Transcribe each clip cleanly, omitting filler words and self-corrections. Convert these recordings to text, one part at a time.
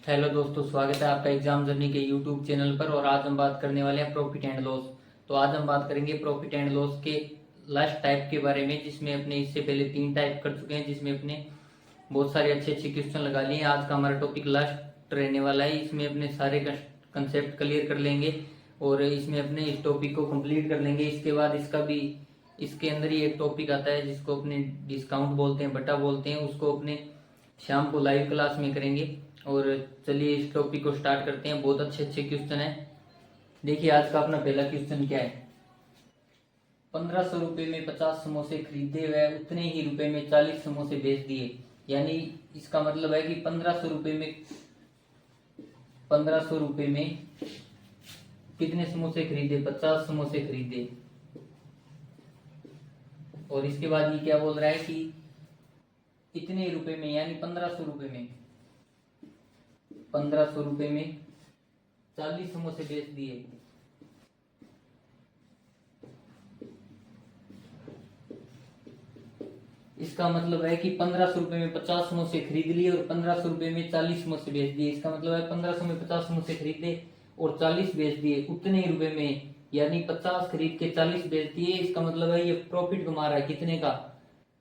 Hello दोस्तों, स्वागत है आपका एग्जाम जर्नी के यूट्यूब चैनल पर। और आज हम बात करने वाले हैं प्रॉफिट एंड लॉस। तो आज हम बात करेंगे प्रॉफिट एंड लॉस के लास्ट टाइप के बारे में, जिसमें अपने इससे पहले 3 टाइप कर चुके हैं, जिसमें अपने बहुत सारे अच्छे अच्छे क्वेश्चन लगा लिए। आज का हमारा टॉपिक लास्ट रहने वाला है। इसमें अपने सारे कंसेप्ट क्लियर कर लेंगे और इसमें अपने इस टॉपिक को कंप्लीट कर लेंगे। इसके बाद इसका भी इसके अंदर ही एक टॉपिक आता है जिसको अपने डिस्काउंट बोलते हैं, बटा बोलते हैं। उसको अपने शाम को लाइव क्लास में करेंगे। और चलिए इस टॉपिक को स्टार्ट करते हैं। बहुत अच्छे अच्छे क्वेश्चन है। देखिए आज का अपना पहला क्वेश्चन क्या है। 1500 रुपए में 50 समोसे खरीदे व उतने ही रुपए में 40 समोसे बेच दिए। यानी इसका मतलब है कि 1500 रुपए में कितने समोसे खरीदे? 50 समोसे खरीदे। और इसके बाद ये क्या बोल रहा है कि इतने रुपए में, यानी 1500 रुपए में 40 समोसे बेच दिए। इसका मतलब है कि 1500 रुपए में 50 समोसे खरीद लिए और 1500 रुपए में 40 समोसे बेच दिए। इसका मतलब है 1500 में 50 समोसे खरीदे और 40 बेच दिए उतने ही रुपए में, यानी 50 खरीद के 40 बेच दिए। इसका मतलब है ये प्रॉफिट कमा रहा है। कितने का?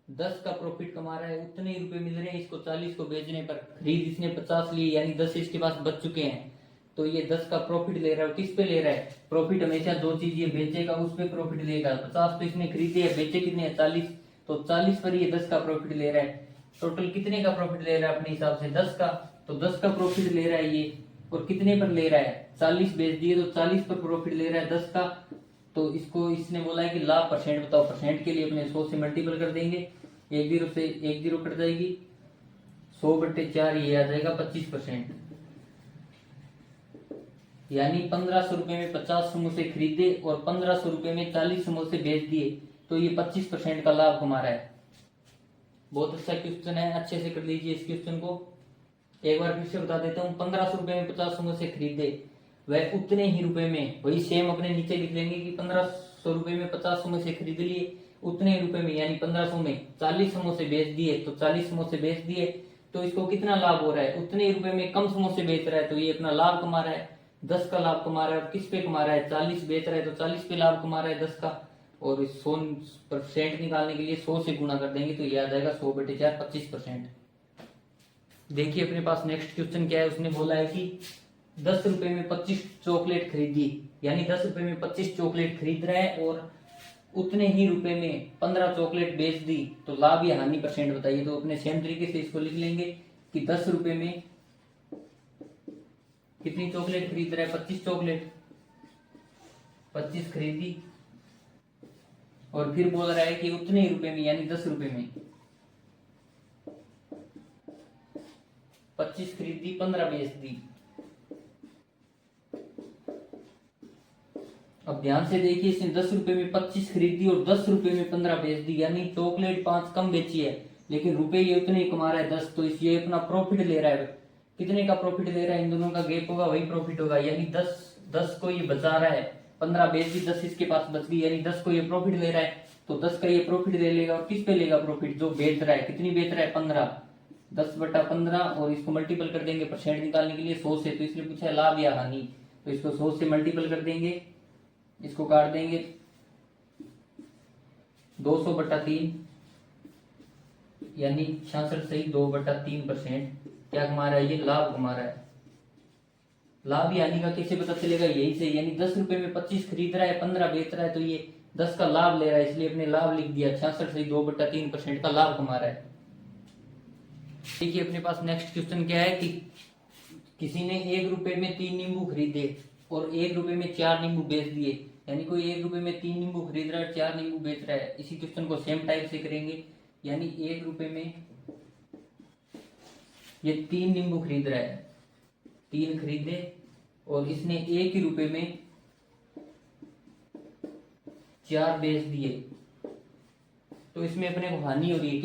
10 का प्रॉफिट कमा रहा है। उतने ही रुपए मिल रहे हैं इसको 40 को बेचने पर। खरीद इसने 50 ली, यानी 10 इसके पास बच चुके हैं। तो ये 10 का प्रॉफिट ले रहा है। किस पे ले रहा है प्रॉफिट? हमेशा जो चीज ये बेचेगा उस पे प्रॉफिट लेगा। 50 तो इसने खरीदे है, बेचे कितने हैं? 40। तो 40 पर ये 10 का प्रॉफिट ले रहा है। टोटल कितने का प्रॉफिट ले रहा है अपने हिसाब से? 10 का। तो 10 का प्रॉफिट ले रहा है ये। और कितने पर ले रहा है? 40 बेच दिए तो 40 पर प्रॉफिट ले रहा है 10 का। तो इसको इसने बोला है कि लाभ परसेंट बताओ। परसेंट के लिए अपने 100 से मल्टीपल कर देंगे। एक जीरो से एक जीरो कट जाएगी। 100/4 ये आ जाएगा 25%। यानी 1500 रुपए में 50 समोसे खरीदे और 1500 रुपए में 40 समोसे बेच दिए, तो ये 25% का लाभ कमा रहा है। बहुत अच्छा क्वेश्चन है, अच्छे से कर लीजिए इस क्वेश्चन को। एक बार फिर से बता देता हूँ। 1500 रुपए में 50 समोसे खरीदे वह उतने ही रुपए में, वही सेम अपने नीचे लिख लेंगे कि 1500 रुपए में 50 समोसे खरीद लिए उतने रुपए में, यानी 1500 में 40 समोसे बेच दिए। तो 40 समोसे बेच दिए तो इसको कितना लाभ हो रहा है? उतने रुपए में कम समोसे बेच रहा है, तो ये अपना लाभ कमा रहा है। 10 का लाभ कमा रहा है। और किस पे कमा रहा है? 40 बेच रहा है तो 40 पे लाभ कमा रहा है 10 का। और 100% निकालने के लिए 100 से गुणा कर देंगे तो ये आ जाएगा 100/4 25%। देखिए अपने पास नेक्स्ट क्वेश्चन क्या है। उसने बोला है कि 10 रुपए में 25 चॉकलेट खरीदी, यानी 10 रुपए में 25 चॉकलेट खरीद रहा है और उतने ही रुपए में 15 चॉकलेट बेच दी। तो लाभ या हानि परसेंट बताइए। तो अपने सेम तरीके से इसको लिख लेंगे कि 10 रुपए में कितनी चॉकलेट खरीद रहा है? 25 चॉकलेट। 25 खरीदी और फिर बोल रहा है कि उतने ही रुपए में, यानी 10 रुपए में 25 खरीदी, 15 बेच दी। अब ध्यान से देखिए, इसने 10 रुपए में 25 खरीदी और 10 रुपए में 15 बेच दी, यानी चॉकलेट 5 कम बेची है, लेकिन रुपए ये उतने ही कमा रहा है 10। तो ये अपना प्रॉफिट ले रहा है। कितने का प्रॉफिट ले रहा है? इन दोनों का गैप होगा वही प्रॉफिट होगा। यानी 10 को ये बचा रहा है। 15 बेच दी, 10 इसके पास बच गई, यानी 10 को ये प्रॉफिट ले रहा है। तो 10 का ये प्रॉफिट ले लेगा। और किस पे लेगा प्रॉफिट? जो बेच रहा है। कितनी बेच रहा है? 15। 10/15 और इसको मल्टीपल कर देंगे परसेंट निकालने के लिए 100 से। तो इसने पूछा है लाभ या हानि, तो इसको 100 से मल्टीपल कर देंगे। इसको काट देंगे 200/3, यानी 66 सही 2/3%। क्या कमा रहा है ये? लाभ कमा रहा है। लाभ या हानि का कैसे पता चलेगा? यही से, यानी 10 रुपए में 25 खरीद रहा है, 15 बेच रहा है, तो ये 10 का लाभ ले रहा है, इसलिए अपने लाभ लिख दिया। 66 सही 2/3% का लाभ कमा रहा है। देखिए अपने पास नेक्स्ट क्वेश्चन क्या है कि किसी ने 1 रुपए में 3 नींबू खरीदे और 1 रुपए में 4 नींबू बेच दिए। यानी कोई 1 रुपए में 3 नींबू खरीद रहा है, 4 नींबू बेच रहा है। इसी क्वेश्चन को सेम टाइप से करेंगे। यानी 1 रुपए में ये 3 नींबू खरीद रहा है, 3 खरीदे और इसने 1 ही रुपए में 4 बेच दिए। तो इसमें अपने को हानि हो रही है।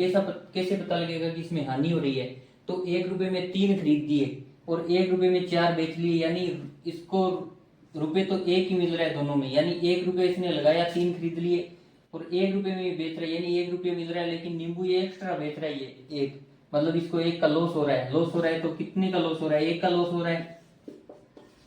कैसे पता लगेगा कि इसमें हानि हो रही है? तो 1 रुपए में 3 खरीद दिए और 1 रुपए में 4 बेच लिए, यानी इसको रुपए तो एक ही मिल रहा है दोनों में। यानी 1 रुपए इसने लगाया, 3 खरीद लिए और 1 रुपए में बेच रहा है, यानी 1 रुपये मिल रहा है, लेकिन नींबू ये एक्स्ट्रा बेच रहा है ये एक। मतलब इसको 1 का लॉस हो रहा है। लॉस हो रहा है तो कितने का लॉस हो रहा है? 1 का लॉस हो रहा है।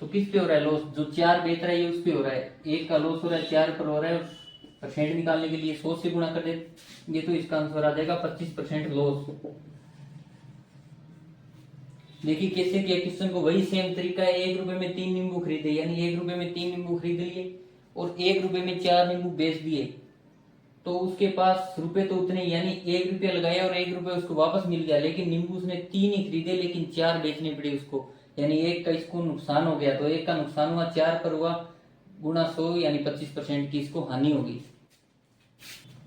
तो किस पे हो रहा है लॉस? जो 4 बेच रहा है ये उस पे हो रहा है। 1 का लॉस हो रहा है, 4 पर हो रहा है। परसेंट निकालने के लिए 100 से गुणा कर देंगे तो इसका आंसर आ जाएगा 25% लॉस। देखिए कैसे किया क्वेश्चन को, वही सेम तरीका है। 1 रुपए में 3 नींबू खरीदे, यानी 1 रुपए में 3 नींबू खरीद लिए और 1 रुपए में 4 नींबू बेच दिए। तो उसके पास रुपए तो उतने, यानी 1 रुपया लगाया और 1 रुपया उसको वापस मिल गया, लेकिन नींबू उसने 3 ही खरीदे लेकिन 4 बेचने पड़े उसको, यानी 1 का इसको नुकसान हो गया। तो 1 का नुकसान हुआ, 4 पर हुआ, गुणा 100 यानी 25% की इसको हानि होगी।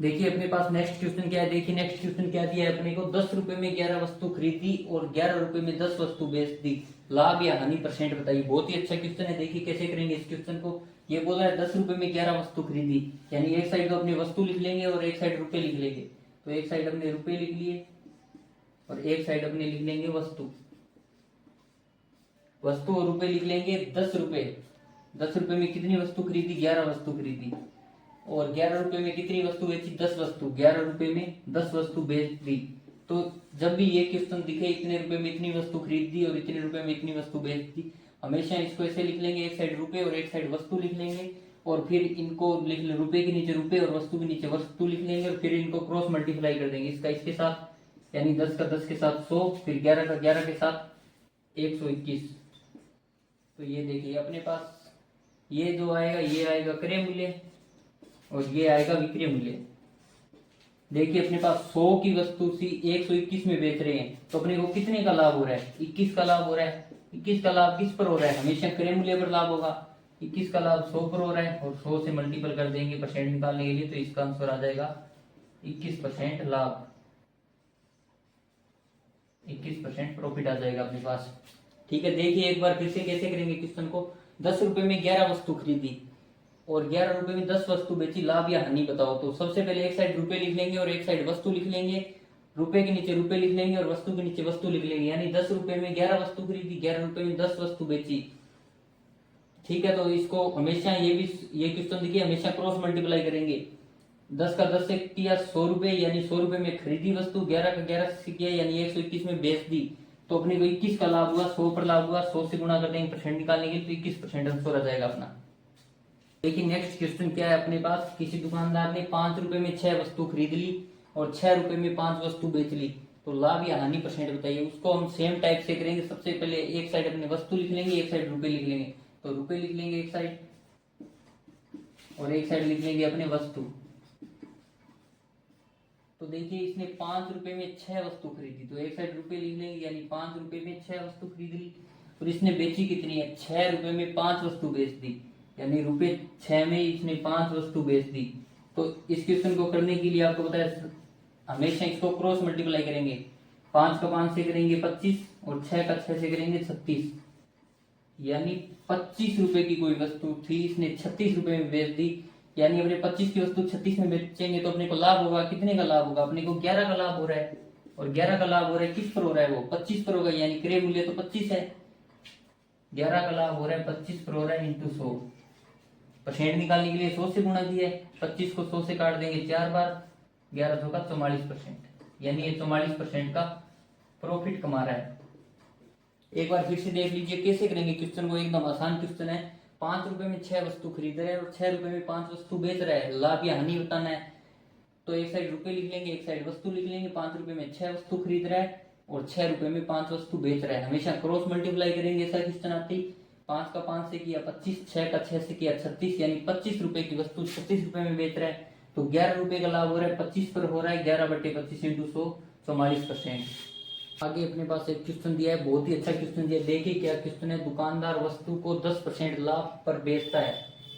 देखिए अपने पास नेक्स्ट क्वेश्चन क्या है। देखिए नेक्स्ट क्वेश्चन क्या दिया है अपने को, 10 रुपए में 11 वस्तु खरीदी और 11 रुपए में 10 वस्तु बेच दी, लाभ या हानि परसेंट बताइए। बहुत ही अच्छा क्वेश्चन है। देखिए कैसे करेंगे इस क्वेश्चन को। ये बोल रहा है 10 रुपए में 11 वस्तु खरीदी, यानी एक साइड तो अपने वस्तु लिख लेंगे और एक साइड रुपए लिख लेंगे। तो एक साइड अपने रुपए लिख लिए और एक साइड अपने लिख लेंगे वस्तु। वस्तु और रुपए लिख लेंगे। 10 रुपए, 10 रुपए में कितनी वस्तु खरीदी? 11 वस्तु खरीदी। और 11 रुपए में कितनी वस्तु बेची? 10 वस्तु। 11 रुपए में 10 वस्तु बेच दी। तो जब भी ये क्वेश्चन दिखे इतने रुपए में इतनी वस्तु खरीद दी और इतने रुपए में इतनी वस्तु बेच दी, हमेशा इसको ऐसे लिख लेंगे, एक साइड रुपए और एक साइड वस्तु लिख लेंगे और फिर इनको लिख ले, रुपए के नीचे रुपए और वस्तु के नीचे वस्तु लिख लेंगे और फिर इनको क्रॉस मल्टीप्लाई कर देंगे, इसका इसके साथ, यानी 10 का 10 के साथ 100, फिर 11 का 11 के साथ 121। तो ये देखिए अपने पास ये जो आएगा ये आएगा क्रय मूल्य और ये आएगा विक्रय मूल्य। देखिए अपने पास 100 की वस्तु सी 121 में बेच रहे हैं, तो अपने को कितने का लाभ हो रहा है? 21 का लाभ हो रहा है। 21 का लाभ किस पर हो रहा है? हमेशा क्रय मूल्य पर लाभ होगा। 21 का लाभ 100 पर हो रहा है और 100 से मल्टीपल कर देंगे परसेंट निकालने के लिए, तो इसका आंसर आ जाएगा 21% लाभ, 21% प्रॉफिट आ जाएगा अपने पास। ठीक है, देखिए एक बार फिर से कैसे करेंगे क्वेश्चन को। 10 रुपए में 11 वस्तु खरीदी और 11 रुपए में 10 वस्तु बेची, लाभ या हानि बताओ। तो सबसे पहले एक साइड रुपए लिख लेंगे और एक साइड वस्तु लिख लेंगे। रुपए के नीचे रुपए लिख लेंगे और वस्तु के नीचे वस्तु लिख लेंगे, यानी 10 रुपए में 11 वस्तु खरीदी, 11 रुपए में 10 वस्तु बेची। ठीक है, तो इसको हमेशा ये क्वेश्चन देखिए हमेशा क्रॉस मल्टीप्लाई करेंगे। 10 का 10 से किया 100 रुपए, यानी 100 रुपए में खरीदी वस्तु, 11 का 11 से किया यानी 121 में बेच दी, तो अपने को 21 का लाभ हुआ, 100 पर लाभ हुआ, 100 से गुणा कर देंगे परसेंट निकालने के लिए, तो 21% आंसर आ जाएगा अपना। देखिए नेक्स्ट क्वेश्चन क्या है अपने पास, किसी दुकानदार ने 5 रुपए में 6 वस्तु खरीद ली और 6 रुपए में 5 वस्तु बेच ली, तो लाभ या हानि परसेंट बताइए। उसको हम सेम टाइप से करेंगे। सबसे पहले एक साइड अपने वस्तु लिख लेंगे, एक साइड रुपए लिख लेंगे। तो रुपए लिख लेंगे एक साइड और एक साइड लिख लेंगे अपने वस्तु। तो देखिए इसने 5 रुपए में 6 वस्तु खरीदी, तो एक साइड रुपए लिख लेंगे, यानी 5 रुपए में 6 वस्तु खरीद ली। और इसने बेची कितनी है? 6 रुपए में 5 वस्तु बेच दी, यानी रुपए 6 में इसने 5 वस्तु बेच दी। तो इस क्वेश्चन को करने के लिए आपको बताया हमेशा इसको क्रॉस मल्टीप्लाई करेंगे। 5 का 5 से करेंगे 25 और 6 का 6 से करेंगे 36, यानी 25 रुपए की कोई वस्तु थी, इसने 36 रुपए में बेच दी, यानी अपने 25 की वस्तु 36 में बेचेंगे तो अपने को लाभ होगा। कितने का लाभ होगा? अपने को 11 का लाभ हो रहा है। और 11 का लाभ हो रहा है किस पर हो रहा है? वो 25 पर होगा, यानी क्रय मूल्य तो 25 है। 11 का लाभ हो रहा है 25 पर हो रहा है इंटू 100। परसेंट निकालने के लिए 100 से गुणा किया है, 25 को 100 से काट देंगे 4 बार, 11 का 44%, यानी ये 44% का प्रॉफिट कमा रहा है। एक बार फिर से देख लीजिए कैसे करेंगे क्वेश्चन को, एकदम आसान क्वेश्चन है। 5 रुपए में 6 वस्तु खरीद रहा है और 6 रुपए में 5 वस्तु बेच रहा है, लाभ या हानि बताना है। तो एक साइड रुपए लिख लेंगे, एक साइड वस्तु लिख लेंगे। 5 रुपए में 6 वस्तु खरीद रहा है और 6 रुपए में 5 वस्तु बेच रहा है, हमेशा क्रॉस मल्टीप्लाई करेंगे। ऐसा क्वेश्चन आती 5 का 5 से किया 25, 6 का 6 से किया 36, यानी 25 रुपए की वस्तु 36 रुपए में बेच रहा है, तो 11 रुपए का लाभ हो रहा है, 25 पर हो रहा है, 11/25 इंटू 100, 44%। आगे अपने पास एक क्वेश्चन दिया है, बहुत ही अच्छा क्वेश्चन दिया है। देखिए क्या क्वेश्चन है, दुकानदार वस्तु को 10% लाभ पर बेचता है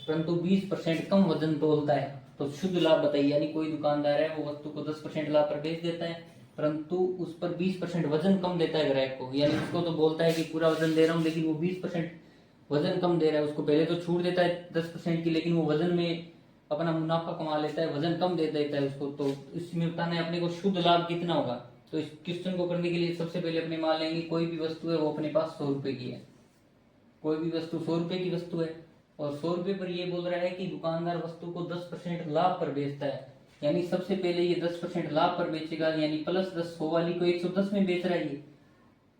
परंतु 20% कम वजन तोलता है, तो शुद्ध लाभ बताइए। यानी कोई दुकानदार है वो वस्तु को 10% लाभ पर बेच देता है परंतु उस पर 20% वजन कम देता है ग्राहक को, यानी उसको तो बोलता है कि पूरा वजन दे रहा हूँ लेकिन वो 20% वजन कम दे रहा है। उसको पहले तो छूट देता है 10% की, लेकिन वो वजन में अपना मुनाफा कमा लेता है, वजन कम दे देता है उसको। तो इसमें बताना है अपने को शुद्ध लाभ कितना होगा। तो इस क्वेश्चन को करने के लिए सबसे पहले अपने मान लेंगे कोई भी वस्तु है वो अपने पास 100 रुपए की है। कोई भी वस्तु 100 रुपए की वस्तु है और 100 रुपए पर ये बोल रहा है कि दुकानदार वस्तु को 10% लाभ पर बेचता है, यानी सबसे पहले ये 10% लाभ पर बेचेगा, यानी प्लस 10, 100 वाली को 110 में बेच रहा है ये,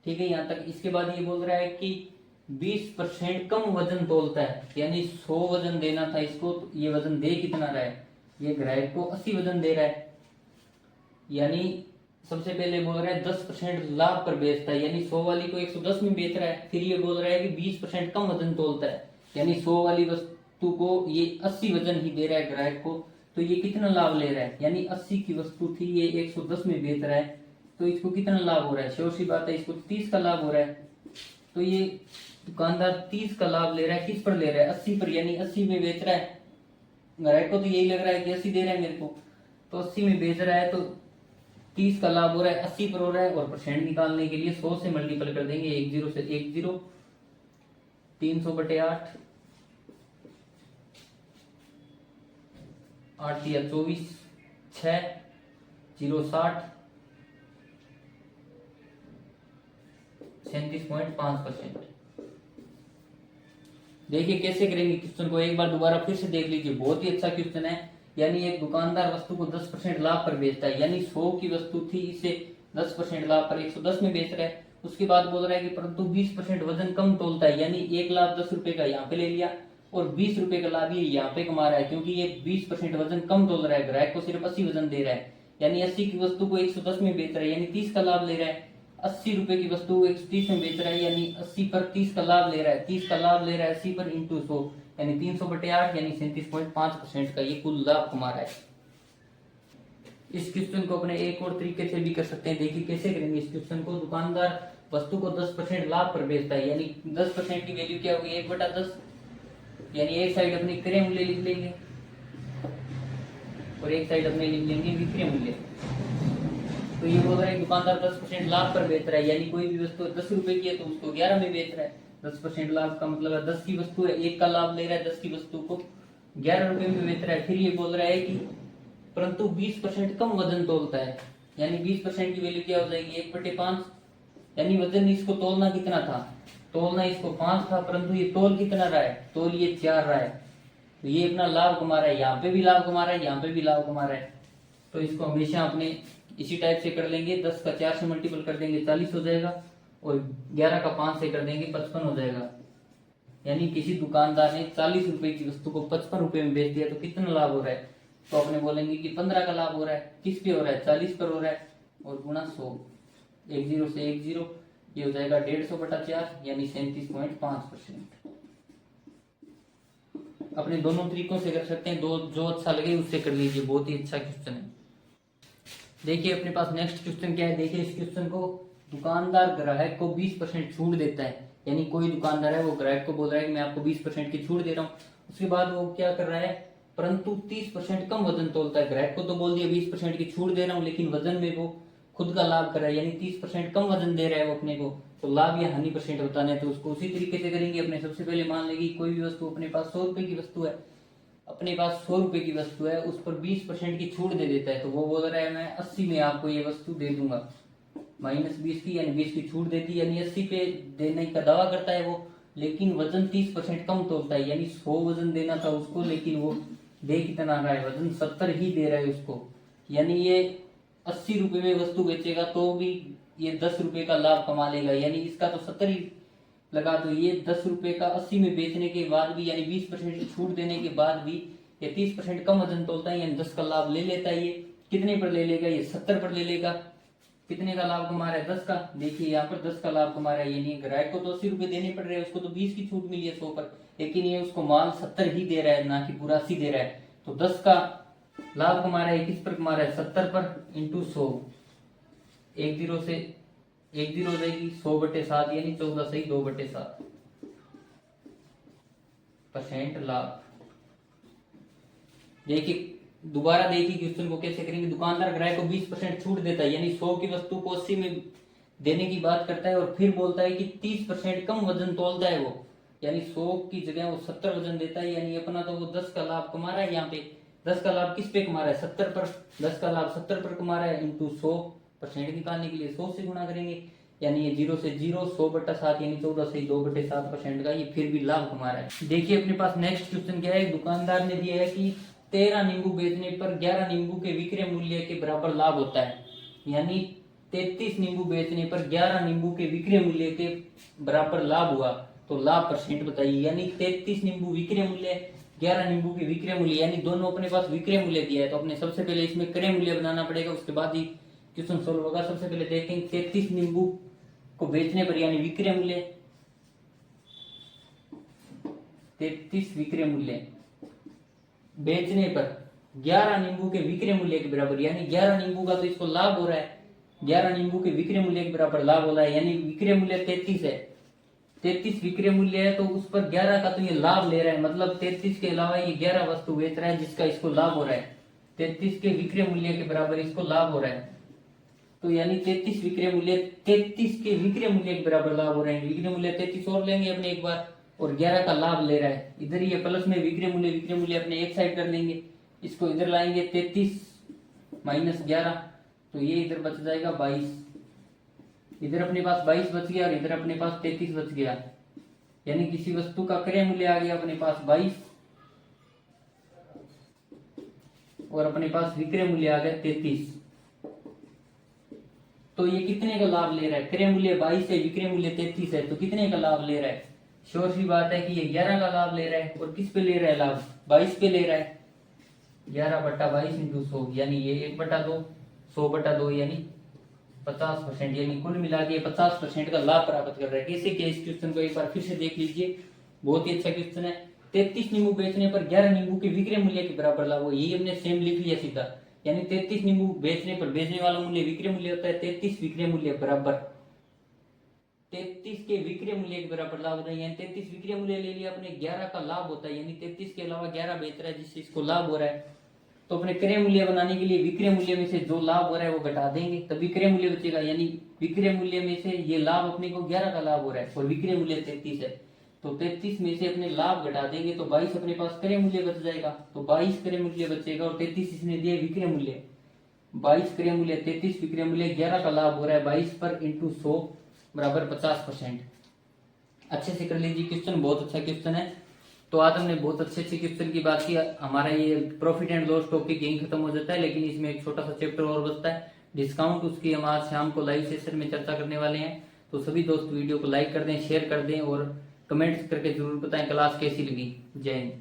ठीक है यहाँ तक। इसके बाद ये बोल रहा है कि 20% कम वजन तोलता है, यानी 100 वजन देना था इसको, तो ये वजन दे कितना रहा है, ये ग्राहक को 80 वजन दे रहा है। यानी सबसे पहले बोल रहा है 10% लाभ पर बेचता है, यानी 100 वाली को 110 में बेच रहा है। फिर ये बोल रहा है कि 20% कम वजन तोलता है, यानी 100 वाली वस्तु को ये 80 वजन ही दे रहा है ग्राहक को। तो ये कितना लाभ ले रहा है, यानी 80 की वस्तु थी, ये 110 में बेच रहा है, तो इसको कितना लाभ हो रहा है, श्योर सी बात है इसको 30 का लाभ हो रहा है। तो ये दुकानदार 30 का लाभ ले रहा है, किस पर ले रहा है, 80 पर, यानी 80 में बेच रहा है। ग्राहक को तो यही लग रहा है कि 80 दे रहा है मेरे को, तो 80 में बेच रहा है, तो 30 का लाभ हो रहा है, 80 पर हो रहा है। और परसेंट निकालने के लिए 100 से मल्टीपल कर देंगे, 10 से 10, 300/8, 8 या 24, 6, 0 60, 37.5%। देखिए कैसे करेंगे क्वेश्चन को, एक बार दोबारा फिर से देख लीजिए, बहुत ही अच्छा क्वेश्चन है। यानी एक दुकानदार वस्तु को 10% लाभ पर बेचता है, यानी 100 की वस्तु थी, इसे 10% लाभ पर 110 में बेच रहा है। उसके बाद बोल रहा है कि परंतु 20% वजन कम तोलता है, यानी 1 लाख 10 रुपए का यहाँ पे ले लिया और 20 रुपए का लाभ ये यहाँ पे कमा रहा है, क्योंकि ये 20% वजन कम तोल रहा है, ग्राहक को सिर्फ 80 वजन दे रहा है, यानी 80 की वस्तु को 110 में बेच रहा है, यानी 30 का लाभ ले रहा है। 80 रुपए की वस्तु 130 में बेच रहा है, यानी 80 पर 30 का लाभ ले रहा है, 30 का लाभ ले रहा है 80 पर इंटू 100, यानी 300/8, यानी 37.5% का ये कुल लाभ कमा रहा है। इस क्वेश्चन को अपने एक और तरीके से भी कर सकते हैं, देखिए कैसे करेंगे इस क्वेश्चन को। दुकानदार वस्तु को 10% लाभ पर बेचता है, यानी 10% की वैल्यू क्या होगी, 1/10, यानी एक साइड अपनी क्रय मूल्य लिख लेंगे और एक साइड अपने लिख लेंगे विक्रय मूल्य। तो ये बोल रहा है दुकानदार 10% लाभ पर बेच रहा है, यानी कोई भी वस्तु 10 रुपए की है तो उसको 11 में बेच रहा है। 10% लाभ का मतलब है 10 की वस्तु है, 1 का लाभ ले रहा है, 10 की वस्तु को 11 रुपए में बेच रहा है। फिर ये बोल रहा है कि परंतु 20% कम वजन तोलता है, यानी 20% की वैल्यू क्या हो जाएगी, 1/5, यानी वजन इसको तोलना कितना था, तोलना इसको 5 था, परंतु ये तोल कितना रहा है, तोल ये 4 रहा है। तो ये अपना लाभ कमा रहा है, यहाँ पे भी लाभ कमा रहा है, यहाँ पे भी लाभ कमा रहा है। तो इसको हमेशा अपने इसी टाइप से कर लेंगे, 10 का 4 से मल्टीपल कर देंगे 40 हो जाएगा, और 11 का 5 से कर देंगे 55 हो जाएगा। यानी किसी दुकानदार ने 40 रुपए की वस्तु को 55 रुपए में बेच दिया, तो कितना लाभ हो रहा है, तो अपने बोलेंगे कि 15 का लाभ हो रहा है। किस पे हो रहा है, 40 पर हो रहा है, और गुणा 100, 10 से 10, ये हो जाएगा 150/4, यानी 37.5%। अपने दोनों तरीकों से कर सकते हैं, दो जो अच्छा लगे उससे कर लीजिए, बहुत ही अच्छा क्वेश्चन है। देखिए अपने पास नेक्स्ट क्वेश्चन क्या है, देखिए इस क्वेश्चन को, दुकानदार ग्राहक को 20% छूट देता है, यानी कोई दुकानदार है वो ग्राहक को बोल रहा है कि मैं आपको 20% की छूट दे रहा हूँ। उसके बाद वो क्या कर रहा है, परंतु 30% कम वजन तोलता है। ग्राहक को तो बोल दिया 20% की छूट दे रहा हूँ, लेकिन वजन में वो खुद का लाभ कर रहा है, यानी 30% कम वजन दे रहा है वो अपने को। तो लाभ या हानि परसेंट बताना है, तो उसको उसी तरीके से करेंगे। अपने सबसे पहले मान लेंगे कोई भी वस्तु अपने पास 100 रुपए की वस्तु है, अपने पास 100 रुपए की वस्तु है, उस पर 20% की छूट दे देता है। तो वो बोल रहा है मैं 80 में आपको ये वस्तु दे दूंगा, -20 की, यानी 20 की छूट देती, यानी 80 पे देने का दावा करता है वो, लेकिन वजन 30% कम तोलता है, यानी 100 वजन देना था उसको, लेकिन वो दे कितना रहा है, वजन 70 ही दे रहा है उसको। यानी ये 80 रुपए में वस्तु बेचेगा तो भी ये 10 रुपए का लाभ कमा लेगा, यानी इसका तो 70 ही लगा, तो ये 10 रुपए का 80 में बेचने के बाद भी, यानी 20% की छूट देने के बाद भी ये 30% कम वजन तोलता है, यानी 10 का लाभ ले लेता है। ये कितने पर ले लेगा, ये 70 पर ले लेगा। कितने का लाभ कमा रहा है, 10 का। देखिए यहाँ पर 10 का लाभ कमा रहा है, यानी ग्राहक को तो 80 रुपए देने पड़ रहे हैं, उसको तो 20 की छूट मिली है 100 पर, लेकिन ये उसको माल 70 ही दे रहा है, ना कि पूरा 80 दे रहा है। तो 10 का लाभ कमा रहा है, किस पर कमा रहा है, 70 पर इंटू 100, 10 से 10 हो जाएगी, 100/7, यानी 14 सही 2/7 % लाभ। देखिए दोबारा देखिए क्वेश्चन को कैसे करेंगे। दुकानदार ग्राहक को 20% छूट देता है, यानी 100 की वस्तु को 80 में देने की बात करता है, और फिर बोलता है कि 30% कम वजन तोलता है वो, यानी 100 की जगह वो 70 वजन देता है, यानी अपना तो वो 10 का लाभ कमा रहा है। यहाँ पे 10 का लाभ किस पे कमा रहा है, 70 पर। 10 का लाभ 70 पर कमा रहा है, इंटू 100% निकालने के लिए 100 से गुणा करेंगे, यानी ये 0 से 0, 100/7, यानी 14 से 2/7% का ये फिर भी लाभ कमा रहा है। देखिए अपने पास नेक्स्ट क्वेश्चन क्या है, दुकानदार ने दिया है कि 13 नींबू बेचने पर 11 नींबू के विक्रय मूल्य के बराबर लाभ होता है। यानी 33 नींबू बेचने पर 11 नींबू के विक्रय मूल्य के बराबर लाभ हुआ, तो लाभ परसेंट बताइए। यानी 33 नींबू विक्रय मूल्य, 11 नींबू के विक्रय मूल्य, यानी दोनों अपने पास विक्रय मूल्य दिया है, तो अपने सबसे पहले इसमें क्रय मूल्य बनाना पड़ेगा, उसके बाद ही क्वेश्चन सोल्व होगा। सबसे पहले देखेंगे 33 नींबू को बेचने पर यानी विक्रय मूल्य, 33 विक्रय मूल्य बेचने पर 11 नींबू के विक्रय मूल्य के बराबर, यानी 11 नींबू का तो इसको लाभ हो रहा है, 11 नींबू के विक्रय मूल्य के बराबर लाभ हो रहा है। यानी विक्रय मूल्य 33 है, 33 विक्रय मूल्य है, तो उस पर 11 का तो ये लाभ ले रहा है, मतलब 33 के अलावा ये 11 वस्तु बेच रहा है जिसका इसको लाभ हो रहा है। 33 के विक्रय मूल्य के बराबर इसको लाभ हो रहा है, तो यानी 33 विक्रय मूल्य 33 के विक्रय मूल्य के बराबर लाभ हो रहे हैं। विक्रय मूल्य 33 और लेंगे अपने एक बार, और 11 का लाभ ले रहा है। इधर ये प्लस में विक्रय मूल्य अपने एक साइड कर लेंगे, इसको इधर लाएंगे 33 माइनस 11, तो ये इधर बच जाएगा 22। इधर अपने पास 22 बच गया और इधर अपने पास 33 बच गया, यानी किसी वस्तु का क्रय मूल्य आ गया अपने पास 22 और अपने पास विक्रय मूल्य आ गया 33। तो ये कितने का लाभ ले रहा है? क्रय मूल्य 22 है, विक्रय मूल्य 33 है, तो कितने का लाभ ले रहा है? श्योर सी बात है कि ये 11 का लाभ ले रहा है। और किस पे ले रहा है लाभ? 22 पे ले रहा है। 11/22 इंटू 100, यानी ये 1/2, 100/2 यानी 50%, यानी कुल मिला के 50% का लाभ प्राप्त कर रहा है। कैसे क्या? इस क्वेश्चन को एक बार फिर से देख लीजिए, बहुत ही अच्छा क्वेश्चन है। 33 नींबू बेचने पर 11 नींबू के विक्रय मूल्य के बराबर लाभ हो, यही हमने सेम लिख लिया सीधा। यानी 33 नींबू बेचने पर बेचने वाला मूल्य विक्रय मूल्य होता है 33 विक्रय मूल्य बराबर 33 के विक्रय मूल्य के बराबर लाभ होता है। यानी 33 विक्रय मूल्य ले लिया अपने, 11 का लाभ होता है, यानी 33 के अलावा 11 बेच रहा है जिससे इसको लाभ हो रहा है। तो अपने क्रय मूल्य बनाने के लिए विक्रय मूल्य में से जो लाभ हो रहा है वो घटा देंगे, तभी क्रय मूल्य बचेगा। यानी विक्रय मूल्य में से ये लाभ अपने को 11 का लाभ हो रहा है और विक्रय मूल्य 33 है, तो 33 में से अपने लाभ घटा देंगे तो 22 अपने पास क्रय मूल्य बच जाएगा। तो 22 क्रय मूल्य बचेगा और 33 इसने दिया विक्रय मूल्य, 22 क्रय मूल्य 33 विक्रय मूल्य 11 का लाभ हो रहा है। 22 पर इंटू 100 बराबर 50%। अच्छे से कर लीजिए, क्वेश्चन बहुत अच्छा क्वेश्चन है। तो आज हमने बहुत अच्छे क्वेश्चन की बात की। हमारा ये प्रॉफिट एंड लॉस टॉपिक यहीं खत्म हो जाता है, लेकिन इसमें एक छोटा सा चैप्टर और बचता है डिस्काउंट, उसकी हम आज शाम को लाइव सेशन में चर्चा करने वाले हैं। तो सभी दोस्त वीडियो को लाइक कर दें, शेयर कर दें और कमेंट्स करके जरूर बताएं क्लास कैसी लगी। जय हिंद।